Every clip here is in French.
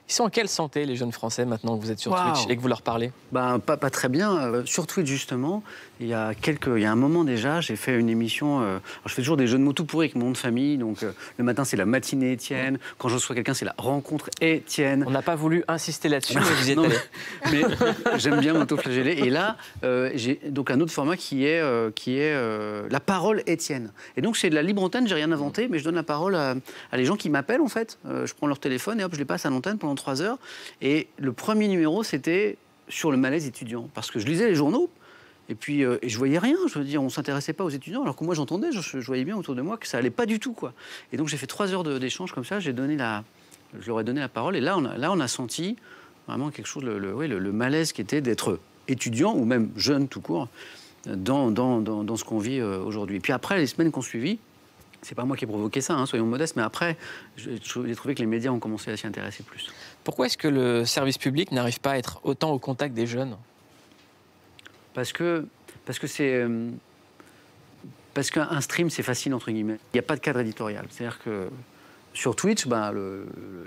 Ils sont en quelle santé, les jeunes Français, maintenant que vous êtes sur Twitch et que vous leur parlez? Ben, pas très bien. Sur Twitch, justement, il y a un moment déjà, j'ai fait une émission... alors je fais toujours des jeux de mots tout pourris avec mon nom de famille. Donc, le matin, c'est la matinée Étienne. Quand je reçois quelqu'un, c'est la rencontre Étienne. On n'a pas voulu insister là-dessus, mais vous y êtes allé. Mais j'aime bien m'auto-flageller. Et là, j'ai donc un autre format qui est la parole Étienne. Et donc, c'est de la libre antenne, j'ai rien inventé, mais je donne la parole à les gens qui m'appellent, en fait. Je prends leur téléphone et hop, je les passe à l'antenne pendant 3 heures. Et le premier numéro, c'était sur le malaise étudiant. Parce que je lisais les journaux, et puis et je voyais rien. Je veux dire, on ne s'intéressait pas aux étudiants, alors que moi, j'entendais, je voyais bien autour de moi que ça allait pas du tout, quoi. Et donc, j'ai fait 3 heures d'échange comme ça, je leur ai donné la parole. Et là, on a senti vraiment quelque chose, le malaise qui était d'être étudiant, ou même jeune tout court, dans ce qu'on vit aujourd'hui. Et puis après, les semaines qu'on suivit, c'est pas moi qui ai provoqué ça, hein, soyons modestes, mais après, j'ai trouvé que les médias ont commencé à s'y intéresser plus. Pourquoi est-ce que le service public n'arrive pas à être autant au contact des jeunes? Parce qu'un stream, c'est facile, entre guillemets. Il n'y a pas de cadre éditorial. C'est-à-dire que sur Twitch, il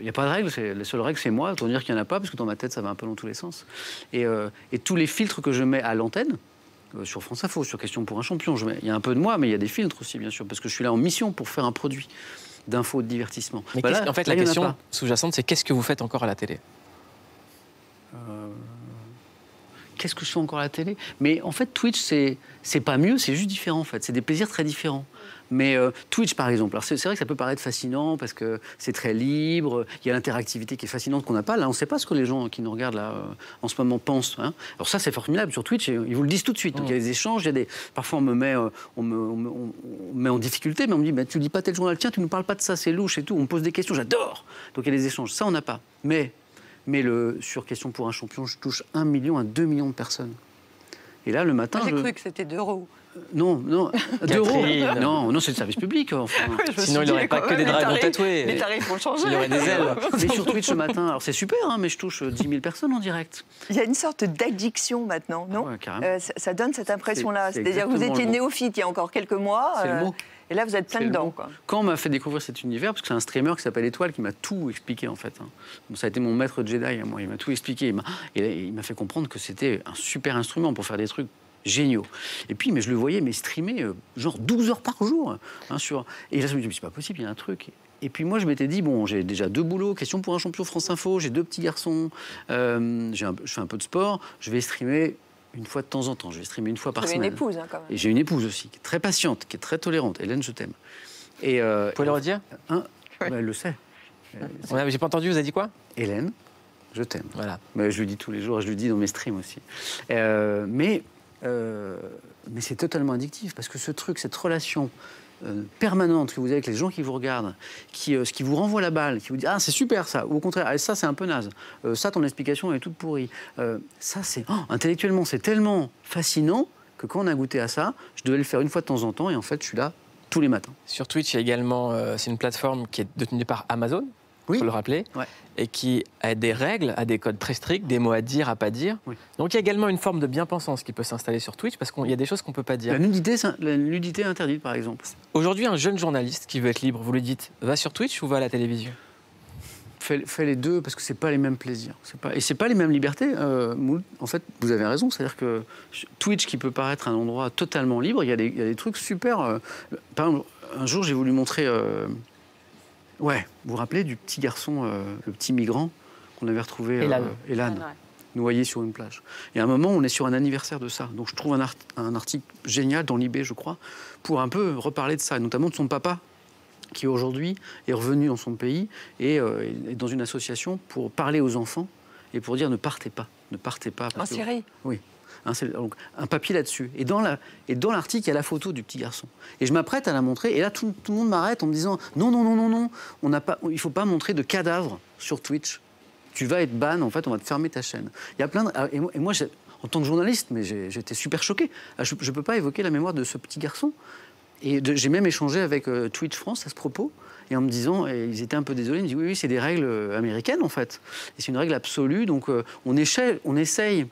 n'y a pas de règles. La seule règle, c'est moi. Autant dire qu'il n'y en a pas, parce que dans ma tête, ça va un peu dans tous les sens. Et tous les filtres que je mets à l'antenne, sur France Info, sur Question pour un champion, il y a un peu de moi, mais il y a des filtres aussi, bien sûr, parce que je suis là en mission pour faire un produit d'info, de divertissement. Mais en fait, la question sous-jacente, c'est qu'est-ce que vous faites encore à la télé? Qu'est-ce que je fais encore à la télé? Mais en fait, Twitch, c'est pas mieux, c'est juste différent, en fait. C'est des plaisirs très différents. Mais Twitch, par exemple, alors c'est vrai que ça peut paraître fascinant parce que c'est très libre, il y a l'interactivité qui est fascinante qu'on n'a pas. Là, on ne sait pas ce que les gens qui nous regardent là, en ce moment pensent. Hein. Alors ça, c'est formidable sur Twitch, ils vous le disent tout de suite. Donc il y a des échanges, parfois on me met en difficulté, mais on me dit tu ne lis pas tel journal, tiens, tu ne nous parles pas de ça, c'est louche et tout. On me pose des questions, j'adore. Donc il y a des échanges, ça on n'a pas. Mais sur Question pour un champion, je touche 1 million à 2 millions de personnes. Et là, le matin... J'ai cru que c'était d'euros. Non, 2 euros. Non, c'est le service public. Enfin. Sinon, il n'aurait pas que des dragons tatoués. Les tarifs vont changer. Il aurait des ailes. Mais sur Twitch ce matin, alors c'est super, hein, mais je touche 10 000 personnes en direct. Il y a une sorte d'addiction maintenant, non? Ouais, carrément. Ça donne cette impression-là. C'est C'est-à-dire que vous étiez néophyte il y a encore quelques mois. C'est le mot. Et là, vous êtes plein dedans, quoi. Quand on m'a fait découvrir cet univers, parce que c'est un streamer qui s'appelle Étoile qui m'a tout expliqué, en fait. Hein. Donc, ça a été mon maître Jedi, moi. Il m'a tout expliqué. Il m'a fait comprendre que c'était un super instrument pour faire des trucs géniaux. Et puis, mais je le voyais streamer genre 12 heures par jour. Hein, Et là, je me dis, mais c'est pas possible, il y a un truc. Et puis moi, je m'étais dit, bon, j'ai déjà 2 boulots, Question pour un champion France Info, j'ai 2 petits garçons, je fais un peu de sport, je vais streamer une fois de temps en temps. Je vais streamer une fois par semaine. Vous avez une épouse, hein, quand même. Et j'ai une épouse aussi, qui est très patiente, qui est très tolérante. Hélène, je t'aime. Vous pouvez le redire? Elle le sait. J'ai pas entendu, vous avez dit quoi? Hélène, je t'aime. Voilà. Mais je lui dis tous les jours, je lui dis dans mes streams aussi. Mais c'est totalement addictif, parce que ce truc, cette relation permanente que vous avez avec les gens qui vous regardent, qui vous renvoient la balle, qui vous disent « Ah, c'est super ça !» ou au contraire « Ah, ça, c'est un peu naze. Ça, ton explication est toute pourrie. » Ça, intellectuellement, c'est tellement fascinant que quand on a goûté à ça, je devais le faire une fois de temps en temps, et en fait, je suis là tous les matins. Sur Twitch, il y a également, c'est une plateforme qui est détenue par Amazon, il faut le rappeler, et qui a des règles, a des codes très stricts, des mots à dire, à pas dire. Oui. Donc il y a également une forme de bien-pensance qui peut s'installer sur Twitch, parce qu'il y a des choses qu'on ne peut pas dire. La nudité est interdite, par exemple. Aujourd'hui, un jeune journaliste qui veut être libre, vous lui dites, va sur Twitch ou va à la télévision? Fais les deux, parce que c'est pas les mêmes plaisirs. Et c'est pas les mêmes libertés. En fait, vous avez raison. C'est-à-dire que Twitch, qui peut paraître un endroit totalement libre, il y a des trucs super... Par exemple, un jour, j'ai voulu montrer... vous vous rappelez du petit garçon, le petit migrant qu'on avait retrouvé, Elan, noyé sur une plage. Et à un moment, on est sur un anniversaire de ça. Donc je trouve un article génial dans l'IB, je crois, pour un peu reparler de ça, et notamment de son papa, qui aujourd'hui est revenu dans son pays et est dans une association pour parler aux enfants et pour dire ne partez pas. Ne partez pas. En Syrie? Oui. Donc, un papier là-dessus. Et dans l'article, il y a la photo du petit garçon. Et je m'apprête à la montrer. Et là, tout le monde m'arrête en me disant non, il ne faut pas montrer de cadavres sur Twitch. Tu vas être ban, en fait, on va te fermer ta chaîne. Il y a plein de... Et moi, en tant que journaliste, mais j'étais super choqué. Je ne peux pas évoquer la mémoire de ce petit garçon. Et j'ai même échangé avec Twitch France à ce propos, et en me disant, et ils étaient un peu désolés, ils me disent oui, c'est des règles américaines en fait. Et c'est une règle absolue, donc on essaye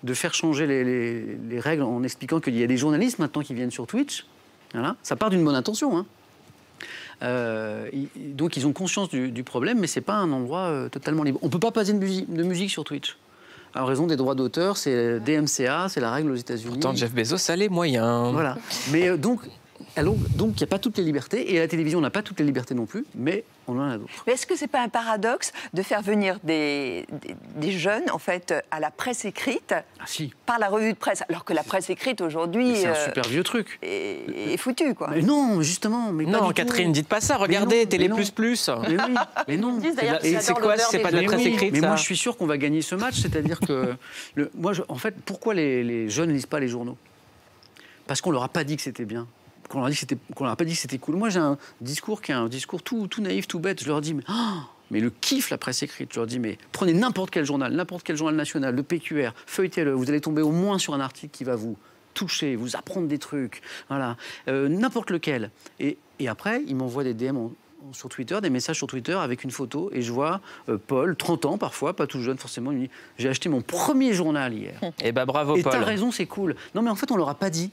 de faire changer les règles en expliquant qu'il y a des journalistes maintenant qui viennent sur Twitch. Voilà. Ça part d'une bonne intention, hein. Donc ils ont conscience du problème, mais c'est pas un endroit totalement libre. On peut pas passer de musique sur Twitch. En raison des droits d'auteur, c'est DMCA, c'est la règle aux États-Unis. Pourtant, Jeff Bezos, ça a les moyens. Voilà. Mais donc, il n'y a pas toutes les libertés, et à la télévision, on n'a pas toutes les libertés non plus, mais on en a d'autres. Mais est-ce que c'est pas un paradoxe de faire venir des jeunes, en fait, à la presse écrite par la revue de presse, alors que la presse écrite aujourd'hui c'est un super vieux truc. Est foutue, quoi. Mais non, justement. Mais non, pas du Catherine, tout. dites pas ça. Regardez, Télé++. Mais oui, mais non. Et c'est quoi si c'est pas de la presse écrite, mais ça moi, je suis sûr qu'on va gagner ce match. C'est-à-dire que, en fait, pourquoi les jeunes ne lisent pas les journaux? Parce qu'on leur a pas dit que c'était bien. Qu'on leur a pas dit que c'était cool. Moi, j'ai un discours qui est un discours tout naïf, tout bête. Je leur dis, mais le kiff, la presse écrite. Je leur dis, mais prenez n'importe quel journal national, le PQR, feuilletez-le. Vous allez tomber au moins sur un article qui va vous toucher, vous apprendre des trucs. Voilà. N'importe lequel. Et après, ils m'envoient des DM sur Twitter, des messages sur Twitter avec une photo. Et je vois Paul, 30 ans parfois, pas tout jeune forcément, il me dit, j'ai acheté mon premier journal hier. Eh ben bravo, Paul. Et t'as raison, c'est cool. Non, mais en fait, on leur a pas dit.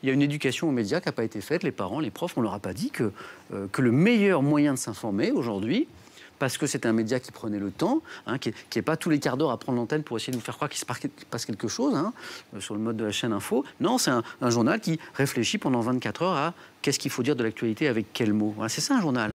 Il y a une éducation aux médias qui n'a pas été faite, les parents, les profs, on ne leur a pas dit que le meilleur moyen de s'informer aujourd'hui, parce que c'est un média qui prenait le temps, qui n'est pas tous les quarts d'heure à prendre l'antenne pour essayer de nous faire croire qu'il se passe quelque chose, sur le mode de la chaîne info. Non, c'est un journal qui réfléchit pendant 24 heures à qu'est-ce qu'il faut dire de l'actualité avec quels mots. Voilà, c'est ça un journal.